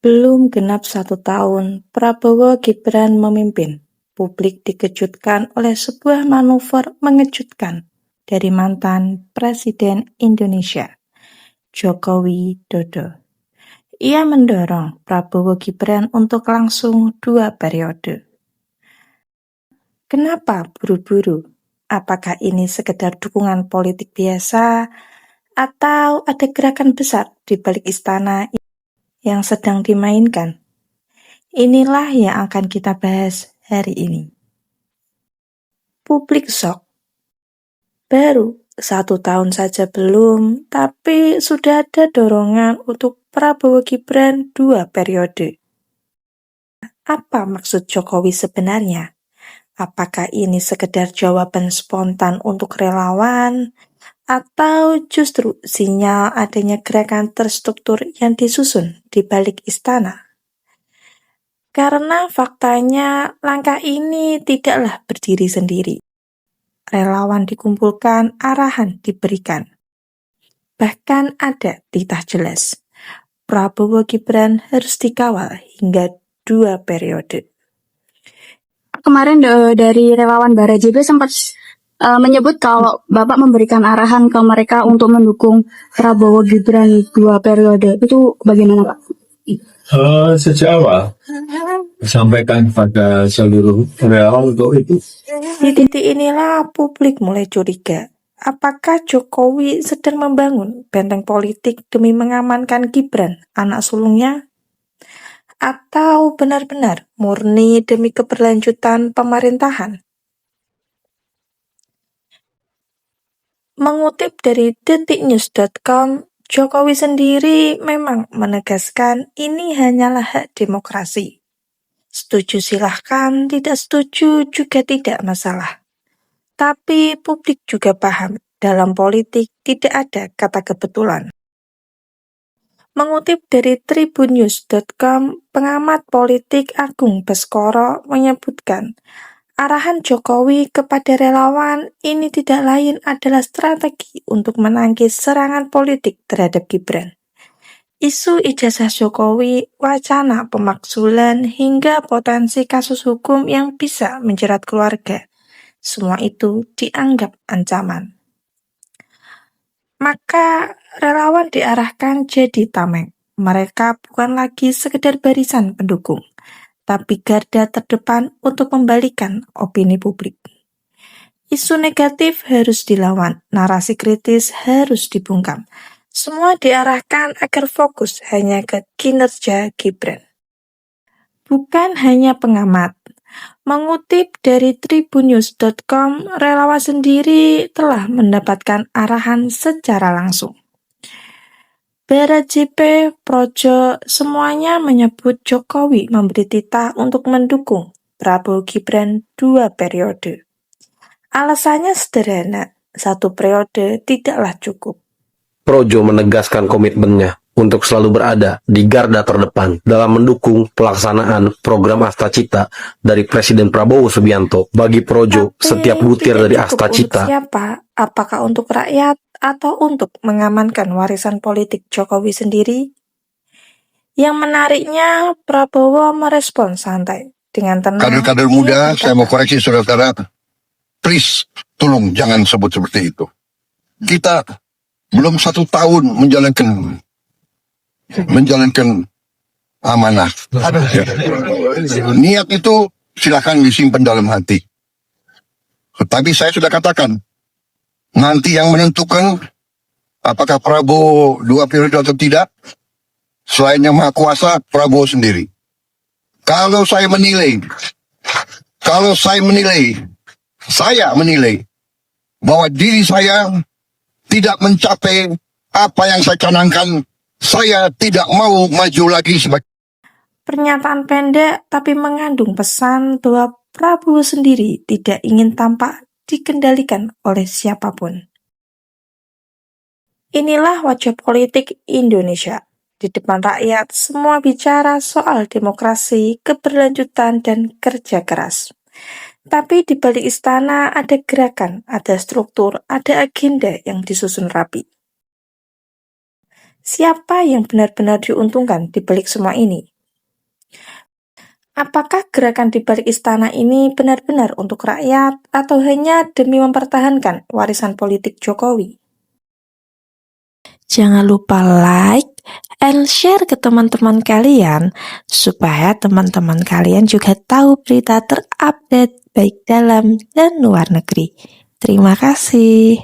Belum genap 1 tahun, Prabowo Gibran memimpin. Publik dikejutkan oleh sebuah manuver mengejutkan dari mantan Presiden Indonesia, Joko Widodo. Ia mendorong Prabowo Gibran untuk langsung 2 periode. Kenapa buru-buru? Apakah ini sekedar dukungan politik biasa atau ada gerakan besar di balik istana yang sedang dimainkan? Inilah yang akan kita bahas hari ini. Publik shock. Baru 1 tahun saja belum, tapi sudah ada dorongan untuk Prabowo Gibran 2 periode. Apa maksud Jokowi sebenarnya? Apakah ini sekedar jawaban spontan untuk relawan? Atau justru sinyal adanya gerakan terstruktur yang disusun di balik istana? Karena faktanya langkah ini tidaklah berdiri sendiri. Relawan dikumpulkan, arahan diberikan. Bahkan ada titah jelas. Prabowo Gibran harus dikawal hingga 2 periode. Kemarin dari relawan Barajb sempat menyebut kalau Bapak memberikan arahan ke mereka untuk mendukung Prabowo Gibran 2 periode. Itu bagaimana, Pak? Sejak awal sampaikan pada seluruh relawan untuk itu. Di titik inilah publik mulai curiga. Apakah Jokowi sedang membangun benteng politik demi mengamankan Gibran, anak sulungnya? Atau benar-benar murni demi keberlanjutan pemerintahan? Mengutip dari detiknews.com, Jokowi sendiri memang menegaskan ini hanyalah hak demokrasi. Setuju silahkan, tidak setuju juga tidak masalah. Tapi publik juga paham, dalam politik tidak ada kata kebetulan. Mengutip dari tribunnews.com, pengamat politik Agung Baskoro menyebutkan, arahan Jokowi kepada relawan ini tidak lain adalah strategi untuk menangkis serangan politik terhadap Gibran. Isu ijazah Jokowi, wacana pemakzulan, hingga potensi kasus hukum yang bisa menjerat keluarga. Semua itu dianggap ancaman. Maka relawan diarahkan jadi tameng. Mereka bukan lagi sekedar barisan pendukung, tapi garda terdepan untuk membalikan opini publik. Isu negatif harus dilawan, narasi kritis harus dibungkam. Semua diarahkan agar fokus hanya ke kinerja Gibran. Bukan hanya pengamat. Mengutip dari tribunnews.com, relawan sendiri telah mendapatkan arahan secara langsung. Barajp, Projo, semuanya menyebut Jokowi memberi titah untuk mendukung Prabowo Gibran 2 periode. Alasannya sederhana, 1 periode tidaklah cukup. Projo menegaskan komitmennya untuk selalu berada di garda terdepan dalam mendukung pelaksanaan program Asta Cita dari Presiden Prabowo Subianto. Bagi Projo, setiap butir dari Asta Cita. Untuk siapa? Apakah untuk rakyat atau untuk mengamankan warisan politik Jokowi sendiri? Yang menariknya, Prabowo merespon santai dengan tenang. Kader-kader muda, saya mau koreksi saudara-saudara, please, tolong jangan sebut seperti itu. Kita belum 1 tahun menjalankan amanah. Ya. Niat itu silakan disimpan dalam hati. Tapi saya sudah katakan, nanti yang menentukan apakah Prabowo 2 periode atau tidak, selain yang maha kuasa, Prabowo sendiri. Kalau saya menilai bahwa diri saya tidak mencapai apa yang saya canangkan, saya tidak mau maju lagi sebagai. Pernyataan pendek tapi mengandung pesan bahwa Prabowo sendiri tidak ingin tampak dikendalikan oleh siapapun. Inilah wajah politik Indonesia. Di depan rakyat, semua bicara soal demokrasi, keberlanjutan, dan kerja keras. Tapi di balik istana ada gerakan, ada struktur, ada agenda yang disusun rapi. Siapa yang benar-benar diuntungkan di balik semua ini? Apakah gerakan di balik istana ini benar-benar untuk rakyat atau hanya demi mempertahankan warisan politik Jokowi? Jangan lupa like and share ke teman-teman kalian supaya teman-teman kalian juga tahu berita terupdate baik dalam dan luar negeri. Terima kasih.